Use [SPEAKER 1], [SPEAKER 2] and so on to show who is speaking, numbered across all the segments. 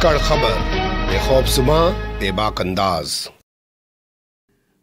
[SPEAKER 1] धाकड़ खबर, बेखौफसुमा बेबाक अंदाज।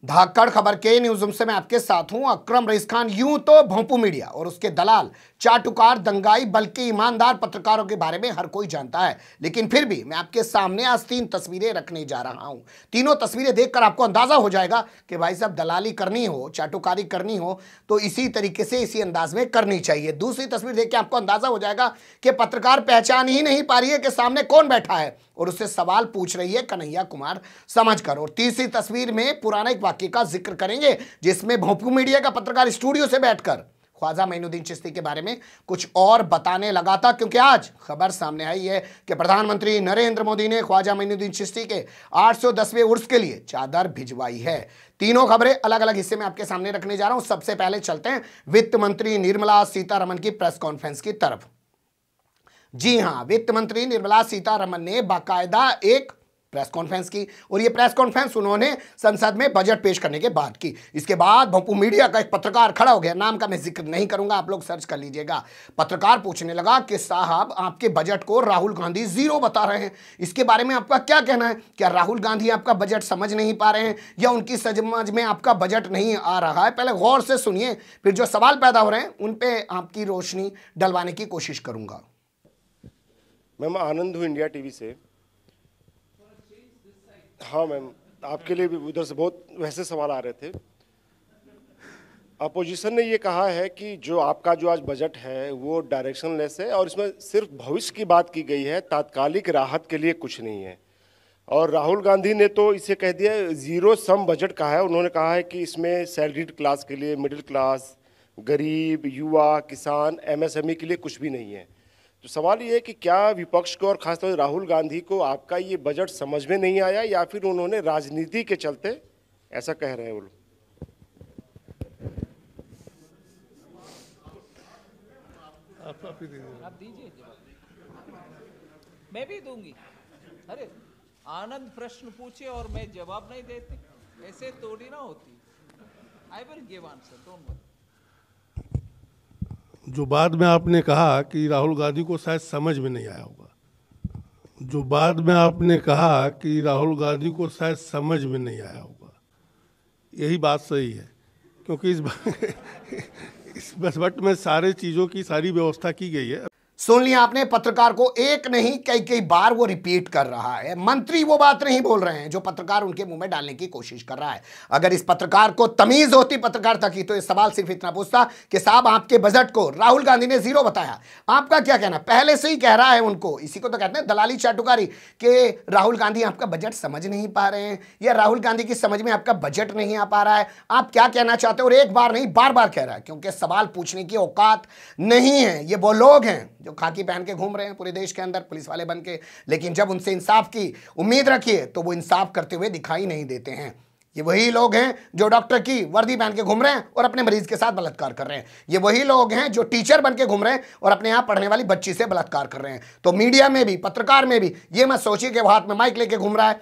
[SPEAKER 2] धाकड़ खबर के न्यूज़ रूम से मैं आपके साथ हूं अकरम रईस खान। यूं तो भोंपू मीडिया और उसके दलाल, चाटुकार, दंगाई बल्कि ईमानदार पत्रकारों के बारे में हर कोई जानता है, लेकिन फिर भी मैं आपके सामने आज 3 तस्वीरें रखने जा रहा हूं। तीनों तस्वीरें देखकर आपको अंदाजा हो जाएगा कि भाई साहब दलाली करनी हो, चाटुकारी करनी हो तो इसी तरीके से, इसी अंदाज में करनी चाहिए। दूसरी तस्वीर देख के आपको अंदाजा हो जाएगा कि पत्रकार पहचान ही नहीं पा रही है कि सामने कौन बैठा है और उससे सवाल पूछ रही है कन्हैया कुमार समझकर। और तीसरी तस्वीर में पुराना एक वाक्य का जिक्र करेंगे जिसमें भोंपू मीडिया का पत्रकार स्टूडियो से बैठकर ख्वाजा मोइनुद्दीन चिश्ती के बारे में कुछ और बताने लगा था, क्योंकि आज खबर सामने आई है कि प्रधानमंत्री नरेंद्र मोदी ने ख्वाजा मोइनुद्दीन चिश्ती के 810वें उर्स के लिए चादर भिजवाई है। तीनों खबरें अलग अलग हिस्से में आपके सामने रखने जा रहा हूं। सबसे पहले चलते हैं वित्त मंत्री निर्मला सीतारमण की प्रेस कॉन्फ्रेंस की तरफ। जी हां, वित्त मंत्री निर्मला सीतारमण ने बाकायदा एक प्रेस कॉन्फ्रेंस की और ये प्रेस कॉन्फ्रेंस उन्होंने संसद में बजट पेश करने के बाद की। इसके बाद भोंपू मीडिया का एक पत्रकार खड़ा हो गया, नाम का मैं जिक्र नहीं करूंगा, आप लोग सर्च कर लीजिएगा। पत्रकार पूछने लगा कि साहब आपके बजट को राहुल गांधी जीरो बता रहे हैं, इसके बारे में आपका क्या कहना है? क्या राहुल गांधी आपका बजट समझ नहीं पा रहे हैं या उनकी समझ में आपका बजट नहीं आ रहा है? पहले गौर से सुनिए, फिर जो सवाल पैदा हो रहे हैं उन पे आपकी रोशनी डलवाने की कोशिश करूंगा।
[SPEAKER 3] मैम, आनंद हूँ इंडिया टीवी से। हाँ मैम, आपके लिए भी उधर से बहुत वैसे सवाल आ रहे थे। अपोजिशन ने ये कहा है कि जो आपका जो आज बजट है वो डायरेक्शनलेस है और इसमें सिर्फ भविष्य की बात की गई है, तात्कालिक राहत के लिए कुछ नहीं है। और राहुल गांधी ने तो इसे कह दिया जीरो सम बजट का है। उन्होंने कहा है कि इसमें सैलरीड क्लास के लिए, मिडिल क्लास, गरीब, युवा, किसान, एमएसएमई के लिए कुछ भी नहीं है। तो सवाल ये है कि क्या विपक्ष को और खासतौर से राहुल गांधी को आपका ये बजट समझ में नहीं आया या फिर उन्होंने राजनीति के चलते ऐसा कह रहे हैं वो लोग?
[SPEAKER 4] आप दीजिए जवाब, मैं भी दूंगी। अरे आनंद प्रश्न पूछे और मैं जवाब नहीं देती, ऐसे थोड़ी ना होती। I will give answer, don't worry.
[SPEAKER 5] जो बाद में आपने कहा कि राहुल गांधी को शायद समझ में नहीं आया होगा, जो बाद में आपने कहा कि राहुल गांधी को शायद समझ में नहीं आया होगा, यही बात सही है, क्योंकि इस बजट में सारे चीज़ों की सारी व्यवस्था की गई है।
[SPEAKER 2] सुन लिया आपने, पत्रकार को एक नहीं कई बार वो रिपीट कर रहा है। मंत्री वो बात नहीं बोल रहे हैं जो पत्रकार उनके मुंह में डालने की कोशिश कर रहा है। अगर इस पत्रकार को तमीज होती पत्रकारिता की तो ये सवाल सिर्फ इतना पूछता कि साहब आपके बजट को राहुल गांधी ने जीरो बताया, आपका क्या कहना? पहले से ही कह रहा है उनको, इसी को तो कहते हैं दलाली चाटुकारी, कि राहुल गांधी आपका बजट समझ नहीं पा रहे हैं या राहुल गांधी की समझ में आपका बजट नहीं आ पा रहा है, आप क्या कहना चाहते हो? और एक बार नहीं बार बार कह रहा है, क्योंकि सवाल पूछने की औकात नहीं है। ये वो लोग हैं जो खाकी पहन के घूम रहे हैं पूरे देश के अंदर पुलिस वाले बन के, लेकिन जब उनसे इंसाफ की उम्मीद रखिए तो वो इंसाफ करते हुए दिखाई नहीं देते हैं। ये वही लोग हैं जो डॉक्टर की वर्दी पहन के घूम रहे हैं और अपने मरीज के साथ बलात्कार कर रहे हैं। ये वही लोग हैं जो टीचर बन के घूम रहे हैं और अपने यहाँ पढ़ने वाली बच्ची से बलात्कार कर रहे हैं। तो मीडिया में भी, पत्रकार में भी ये मत सोचिए कि वो हाथ में माइक लेके घूम रहा है,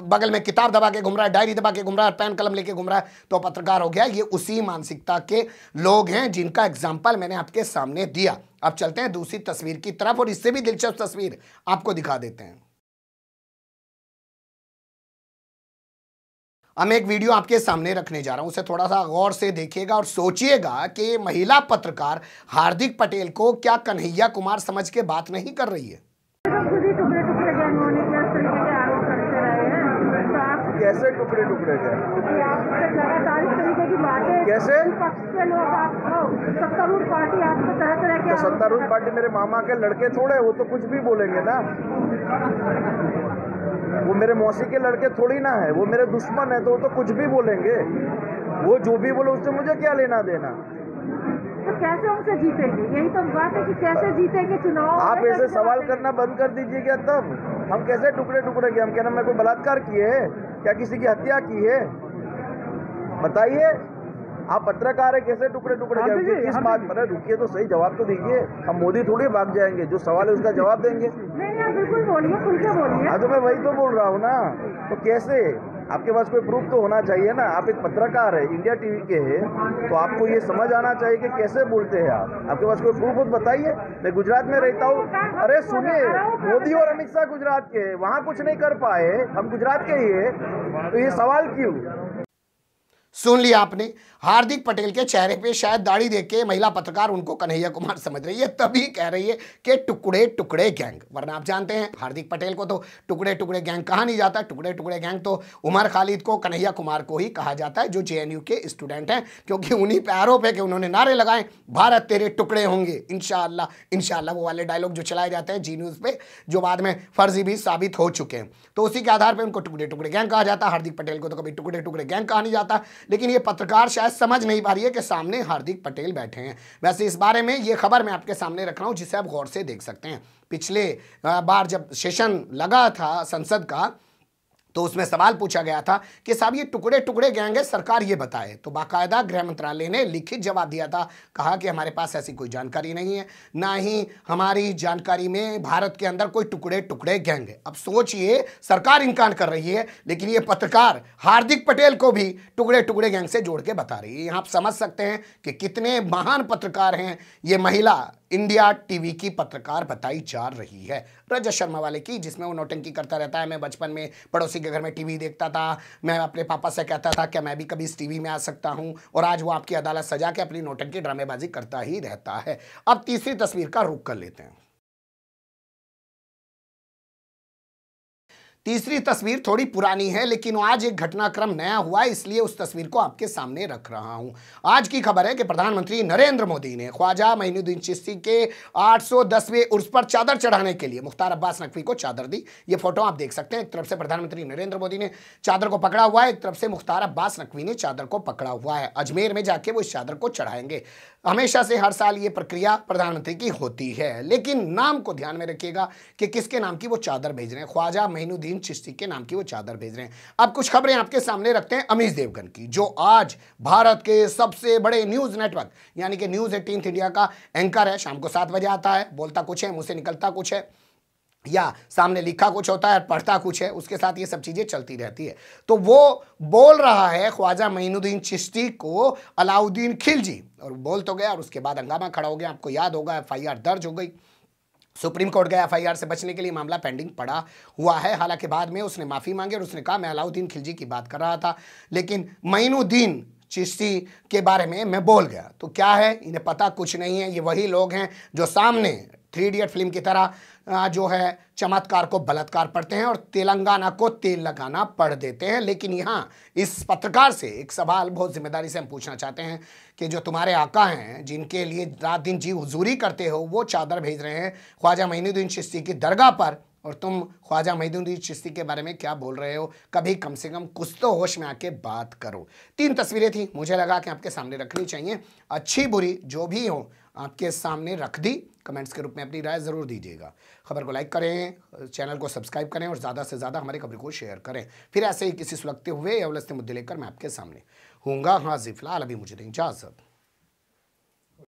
[SPEAKER 2] बगल में किताब दबा के घूम रहा है, डायरी दबा के घूम रहा है, पेन कलम लेके घूम रहा है तो पत्रकार हो गया। ये उसी मानसिकता के लोग हैं जिनका एग्जाम्पल मैंने आपके सामने दिया। अब चलते हैं दूसरी तस्वीर की तरफ और इससे भी दिलचस्प तस्वीर आपको दिखा देते हैं। अब मैं एक वीडियो आपके सामने रखने जा रहा हूं, उसे थोड़ा सा गौर से देखिएगा और सोचिएगा कि महिला पत्रकार हार्दिक पटेल को क्या कन्हैया कुमार समझ के बात नहीं कर रही है।
[SPEAKER 6] कैसे टुकड़े टुकड़े गए? कैसे? तो सत्तारूढ़ पार्टी मेरे मामा के लड़के थोड़े, वो तो कुछ भी बोलेंगे ना। वो मेरे मौसी के लड़के थोड़ी ना है, वो मेरे दुश्मन है तो वो तो कुछ भी बोलेंगे। वो जो भी बोले उससे मुझे क्या लेना देना?
[SPEAKER 7] तो कैसे उनसे जीतेंगे? यही तो बात है कि कैसे जीतेंगे चुनाव।
[SPEAKER 6] आप ऐसे सवाल करना बंद कर दीजिएगा, तब हम कैसे टुकड़े टुकड़े गए? हम क्या नाम, मैं कोई बलात्कार किए है क्या? किसी की हत्या की है? बताइए। आप पत्रकार है, कैसे टुकड़े टुकड़े गए? किस बात पर? रुकिए तो सही, जवाब तो दीजिए। हम मोदी थोड़ी भाग जाएंगे, जो सवाल है उसका जवाब देंगे।
[SPEAKER 7] नहीं, बिल्कुल बोलिए, खुल के बोलिए।
[SPEAKER 6] हाँ तो मैं वही तो बोल रहा हूँ ना। तो कैसे आपके पास कोई प्रूफ तो होना चाहिए ना। आप एक पत्रकार है, इंडिया टीवी के हैं, तो आपको ये समझ आना चाहिए कि कैसे बोलते हैं आप। आपके पास कोई प्रूफ हो तो बताइए। मैं गुजरात में रहता हूँ। अरे सुनिए, मोदी और अमित शाह गुजरात के, वहाँ कुछ नहीं कर पाए, हम गुजरात के ही है, तो ये सवाल क्यों?
[SPEAKER 2] सुन लिया आपने। हार्दिक पटेल के चेहरे पे शायद दाढ़ी देख के महिला पत्रकार उनको कन्हैया कुमार समझ रही है, तभी कह रही है कि टुकड़े टुकड़े गैंग। वरना आप जानते हैं हार्दिक पटेल को तो टुकड़े टुकड़े गैंग कहा नहीं जाता। टुकड़े टुकड़े गैंग तो उमर खालिद को, कन्हैया कुमार को ही कहा जाता है, जो जेएनयू के स्टूडेंट हैं, क्योंकि उन्हीं पे आरोप है कि उन्होंने नारे लगाए, भारत तेरे टुकड़े होंगे इंशाअल्लाह इंशाअल्लाह, वो वाले डायलॉग जो चलाए जाते हैं जी न्यूज़ पे, जो बाद में फर्जी भी साबित हो चुके हैं। तो उसी के आधार पर उनको टुकड़े टुकड़े गैंग कहा जाता है। हार्दिक पटेल को तो कभी टुकड़े टुकड़े गैंग कहा नहीं जाता। लेकिन ये पत्रकार शायद समझ नहीं पा रही है कि सामने हार्दिक पटेल बैठे हैं। वैसे इस बारे में ये खबर मैं आपके सामने रख रहा हूं, जिसे आप गौर से देख सकते हैं। पिछले बार जब सेशन लगा था संसद का, तो उसमें सवाल पूछा गया था कि साहब ये टुकड़े टुकड़े गैंग है, सरकार ये बताए। तो बाकायदा गृह मंत्रालय ने लिखित जवाब दिया था, कहा कि हमारे पास ऐसी कोई जानकारी नहीं है, ना ही हमारी जानकारी में भारत के अंदर कोई टुकड़े टुकड़े गैंग है। अब सोचिए, सरकार इनकार कर रही है, लेकिन ये पत्रकार हार्दिक पटेल को भी टुकड़े टुकड़े गैंग से जोड़ के बता रही है। आप समझ सकते हैं कि कितने महान पत्रकार हैं ये महिला इंडिया टीवी की पत्रकार बताई जा रही है। रजत शर्मा वाले की, जिसमें वो नौटंकी करता रहता है, मैं बचपन में पड़ोसी के घर में टीवी देखता था, मैं अपने पापा से कहता था कि मैं भी कभी इस टीवी में आ सकता हूं, और आज वो आपकी अदालत सजा के अपनी नौटंकी ड्रामेबाजी करता ही रहता है। अब तीसरी तस्वीर का रुख कर लेते हैं। तीसरी तस्वीर थोड़ी पुरानी है, लेकिन आज एक घटनाक्रम नया हुआ, इसलिए उस तस्वीर को आपके सामने रख रहा हूं। आज की खबर है कि प्रधानमंत्री नरेंद्र मोदी ने ख्वाजा मोइनुद्दीन चिश्ती के 810वें उर्स पर चादर चढ़ाने के लिए मुख्तार अब्बास नकवी को चादर दी। ये फोटो आप देख सकते हैं। एक तरफ से प्रधानमंत्री नरेंद्र मोदी ने चादर को पकड़ा हुआ है, एक तरफ से मुख्तार अब्बास नकवी ने चादर को पकड़ा हुआ है। अजमेर में जाके वो इस चादर को चढ़ाएंगे। हमेशा से हर साल ये प्रक्रिया प्रधानमंत्री की होती है, लेकिन नाम को ध्यान में रखिएगा कि किसके नाम की वो चादर भेज रहे हैं। ख्वाजा मोइनुद्दीन चिश्ती के नाम की वो चादर भेज रहे हैं। अब कुछ खबरें आपके सामने रखते हैं अमीश देवगन की, जो आज भारत के सबसे बड़े न्यूज नेटवर्क यानी कि न्यूज 18 इंडिया का एंकर है। शाम को 7 बजे आता है, बोलता कुछ है, मुंह से निकलता कुछ है, या सामने लिखा कुछ होता है, पढ़ता कुछ है, उसके साथ ये सब चीजें चलती रहती है। तो वो बोल रहा है ख्वाजा मोइनुद्दीन चिश्ती को अलाउद्दीन खिलजी, और बोल तो गया, और उसके बाद हंगामा खड़ा हो गया। आपको याद होगा FIR दर्ज हो गई, सुप्रीम कोर्ट गया FIR से बचने के लिए, मामला पेंडिंग पड़ा हुआ है। हालांकि बाद में उसने माफ़ी मांगी और उसने कहा मैं अलाउद्दीन खिलजी की बात कर रहा था, लेकिन मोइनुद्दीन चिश्ती के बारे में मैं बोल गया। तो क्या है, इन्हें पता कुछ नहीं है। ये वही लोग हैं जो सामने 3 इडियट फिल्म की तरह जो है चमत्कार को बलात्कार पढ़ते हैं और तेलंगाना को तेल लगाना पढ़ देते हैं। लेकिन यहाँ इस पत्रकार से एक सवाल बहुत जिम्मेदारी से हम पूछना चाहते हैं कि जो तुम्हारे आका हैं, जिनके लिए रात दिन जी हुजूरी करते हो, वो चादर भेज रहे हैं ख्वाजा मोइनुद्दीन चिश्ती की दरगाह पर, और तुम ख्वाजा मोइनुद्दीन चिश्ती के बारे में क्या बोल रहे हो? कभी कम से कम कुछ तो होश में आके बात करो। 3 तस्वीरें थी, मुझे लगा कि आपके सामने रखनी चाहिए। अच्छी बुरी जो भी हो आपके सामने रख दी। कमेंट्स के रूप में अपनी राय ज़रूर दीजिएगा। खबर को लाइक करें, चैनल को सब्सक्राइब करें और ज़्यादा से ज़्यादा हमारी खबर को शेयर करें। फिर ऐसे ही किसी सुलगते हुए या उलझते मुद्दे लेकर मैं आपके सामने हूँगा हाजिर। फिलहाल अभी मुझे दें इजाज़त।